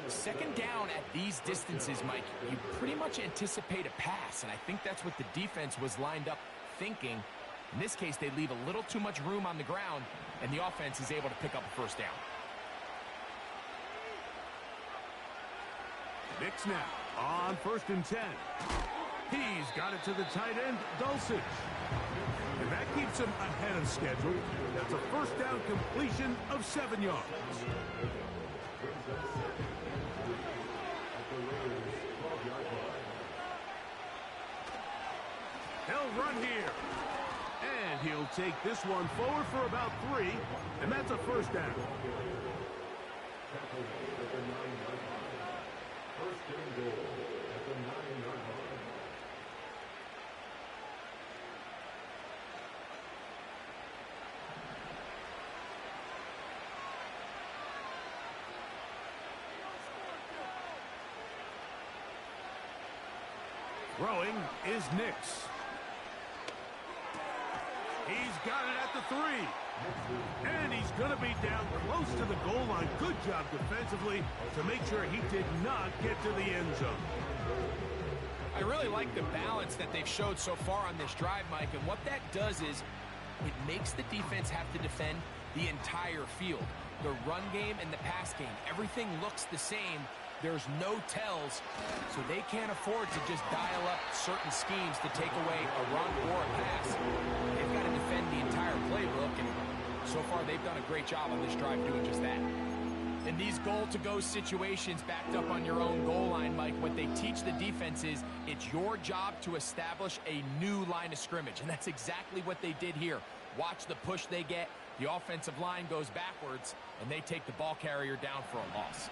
Second down at these distances, Mike, you pretty much anticipate a pass, and I think that's what the defense was lined up thinking. In this case, they leave a little too much room on the ground, and the offense is able to pick up a first down. Nix now on 1st and 10. He's got it to the tight end, Dulcich. And that keeps him ahead of schedule. That's a first down completion of 7 yards. They'll run here. And he'll take this one forward for about 3, and that's a first down. First and goal at the 9-yard line. Throwing is Nix. He's got it at the 3. And he's going to be down close to the goal line. Good job defensively to make sure he did not get to the end zone. I really like the balance that they've showed so far on this drive, Mike. And what that does is it makes the defense have to defend the entire field. The run game and the pass game, everything looks the same. There's no tells, so they can't afford to just dial up certain schemes to take away a run or a pass. They've got to defend the entire playbook, and so far they've done a great job on this drive doing just that. In these goal-to-go situations backed up on your own goal line, Mike, what they teach the defense is it's your job to establish a new line of scrimmage, and that's exactly what they did here. Watch the push they get. The offensive line goes backwards, and they take the ball carrier down for a loss.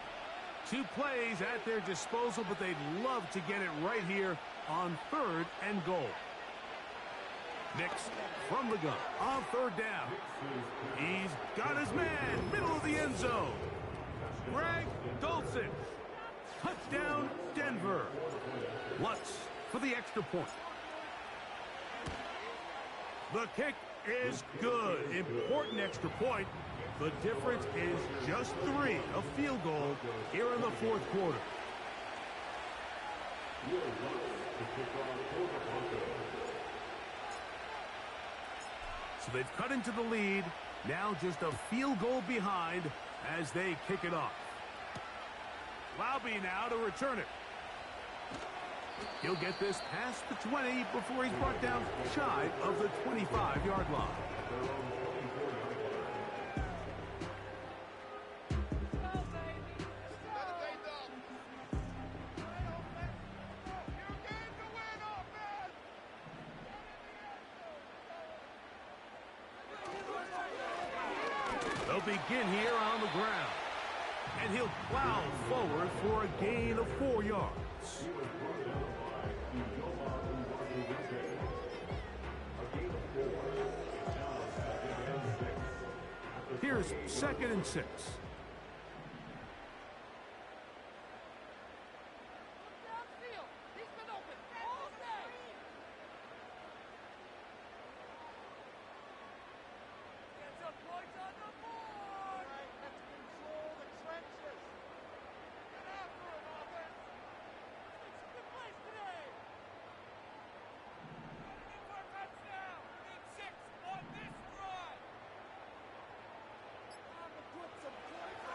2 plays at their disposal, but they'd love to get it right here on 3rd and goal. Nix from the gun on 3rd down. He's got his man, middle of the end zone. Greg Dulcich. Touchdown, Denver. Lutz for the extra point. The kick is good. Important extra point. The difference is just 3, a field goal here in the 4th quarter. So they've cut into the lead. Now just a field goal behind as they kick it off. Laube now to return it. He'll get this past the 20 before he's brought down shy of the 25-yard line. They'll begin here on the ground. And he'll plow forward for a gain of 4 yards. Here's 2nd and 6.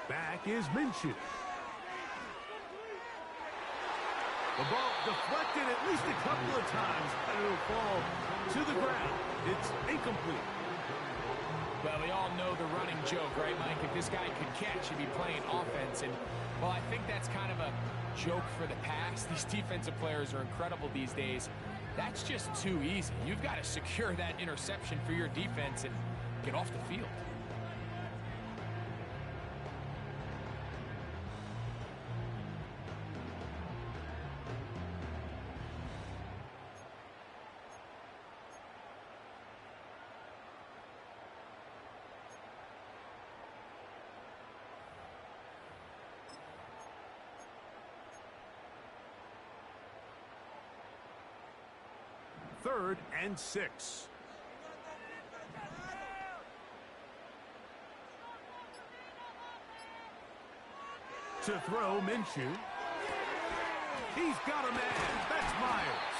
Back is Minshew. The ball deflected at least a couple of times, and it'll fall to the ground. It's incomplete. Well, we all know the running joke, right, Mike? If this guy could catch, he'd be playing offense. And, well, I think that's kind of a joke for the past. These defensive players are incredible these days. That's just too easy. You've got to secure that interception for your defense and get off the field. Third and 6. To throw, Minshew. He's got a man. That's Myers.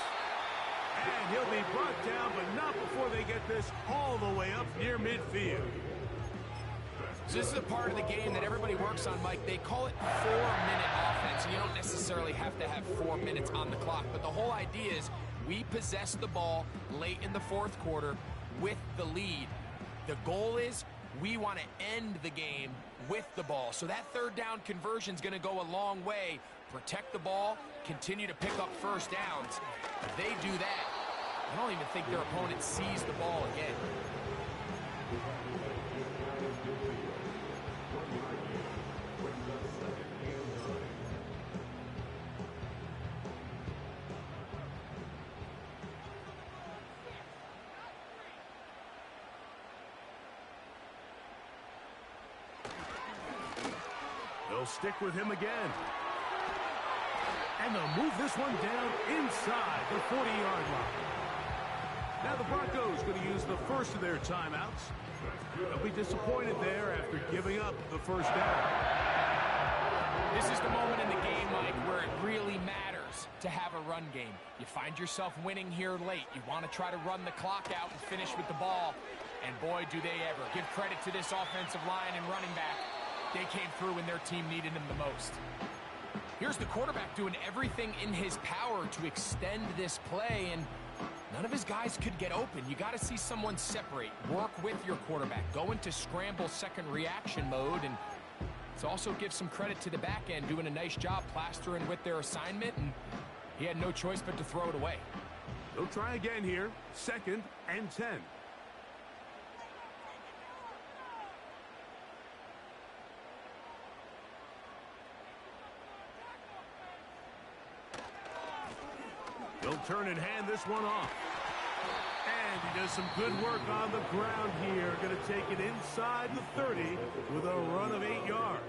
And he'll be brought down, but not before they get this all the way up near midfield. So this is a part of the game that everybody works on, Mike. They call it 4-minute offense, and you don't necessarily have to have 4 minutes on the clock. But the whole idea is we possess the ball late in the fourth quarter with the lead. The goal is we want to end the game with the ball. So that third down conversion is going to go a long way. Protect the ball, continue to pick up first downs. If they do that, I don't even think their opponent sees the ball again. They'll stick with him again. And they'll move this one down inside the 40-yard line. Now the Broncos going to use the first of their timeouts. They'll be disappointed there after giving up the first down. This is the moment in the game, Mike, where it really matters to have a run game. You find yourself winning here late. You want to try to run the clock out and finish with the ball. And boy, do they ever. Give credit to this offensive line and running back. They came through when their team needed them the most. Here's the quarterback doing everything in his power to extend this play, and none of his guys could get open. You got to see someone separate, work with your quarterback, go into scramble second reaction mode, and let's also give some credit to the back end doing a nice job plastering with their assignment, and he had no choice but to throw it away. They'll try again here, 2nd and 10. He'll turn and hand this one off. And he does some good work on the ground here. Going to take it inside the 30 with a run of 8 yards.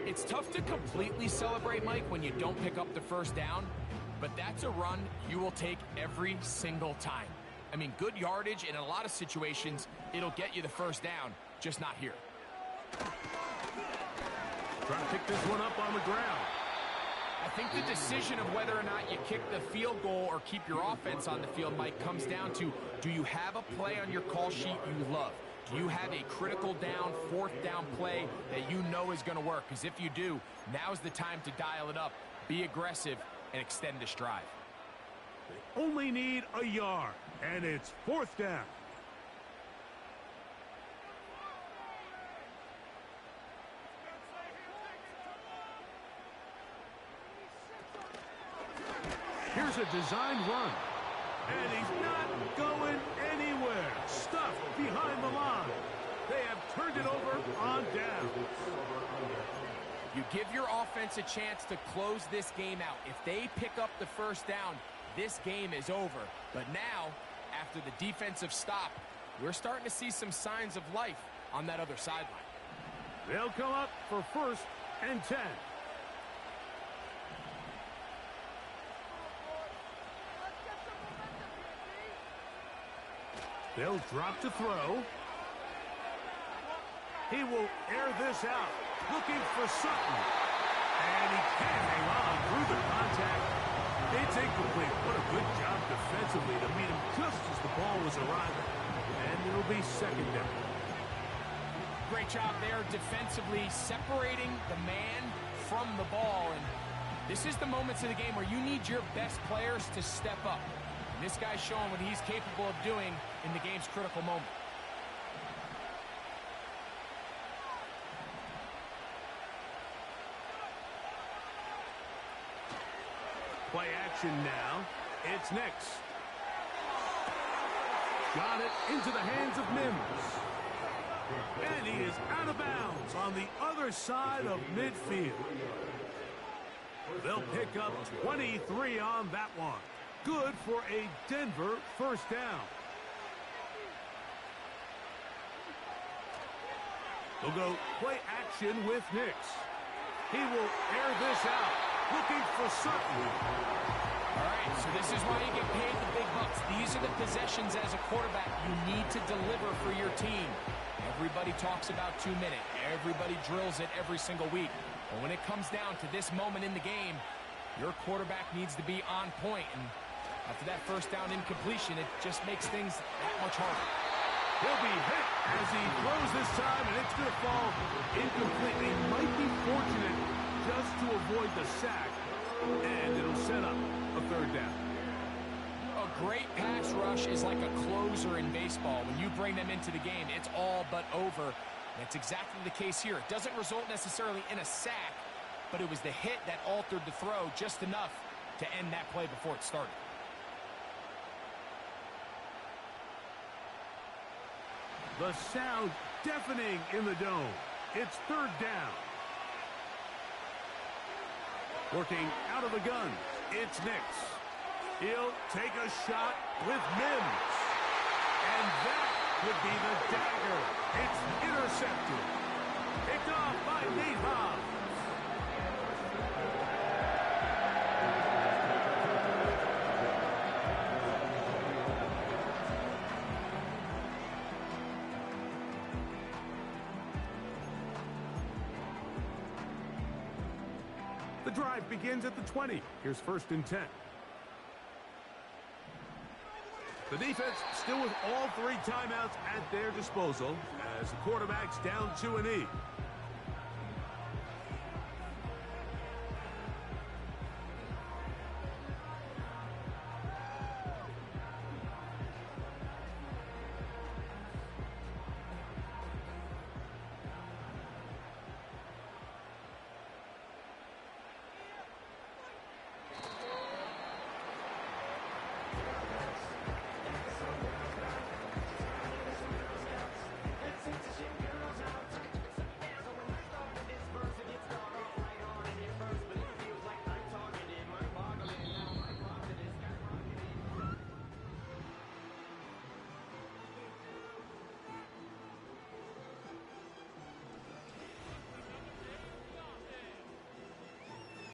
It's tough to completely celebrate, Mike, when you don't pick up the first down, but that's a run you will take every single time. I mean, good yardage, and in a lot of situations, it'll get you the first down, just not here. Trying to pick this one up on the ground. I think the decision of whether or not you kick the field goal or keep your offense on the field, Mike, comes down to, do you have a play on your call sheet you love? Do you have a critical down, 4th down play that you know is going to work? Because if you do, now's the time to dial it up, be aggressive, and extend this drive. They only need a yard, and it's 4th down. Here's a design run. And he's not going anywhere. Stuffed behind the line. They have turned it over on down. You give your offense a chance to close this game out. If they pick up the first down, this game is over. But now, after the defensive stop, we're starting to see some signs of life on that other sideline. They'll come up for 1st and 10. They'll drop to throw. He will air this out, looking for Sutton. And he can't hang on through the contact. It's incomplete. What a good job defensively to meet him just as the ball was arriving. And it'll be 2nd down. Great job there defensively, separating the man from the ball. And this is the moments of the game where you need your best players to step up. And this guy's showing what he's capable of doing in the game's critical moment. Play action now. It's next. Got it into the hands of Mims. And he is out of bounds on the other side of midfield. They'll pick up 23 on that one. Good for a Denver 1st down. They'll go play action with Nix. He will air this out, looking for Sutton. All right, so this is why you get paid the big bucks. These are the possessions as a quarterback you need to deliver for your team. Everybody talks about 2 minutes. Everybody drills it every single week. But when it comes down to this moment in the game, your quarterback needs to be on point. And after that first down incompletion, it just makes things that much harder. He'll be hit as he throws this time, and it's going to fall incomplete. He might be fortunate just to avoid the sack, and it'll set up a third down. A great pass rush is like a closer in baseball. When you bring them into the game, it's all but over. That's exactly the case here. It doesn't result necessarily in a sack, but it was the hit that altered the throw just enough to end that play before it started. The sound deafening in the dome. It's third down. Working out of the gun, it's Nix. He'll take a shot with Mims. And that would be the dagger. It's intercepted. Picked off by Nate Hobbs. The drive begins at the 20. Here's 1st and 10. The defense still with all 3 timeouts at their disposal as the quarterback's down 2 and E.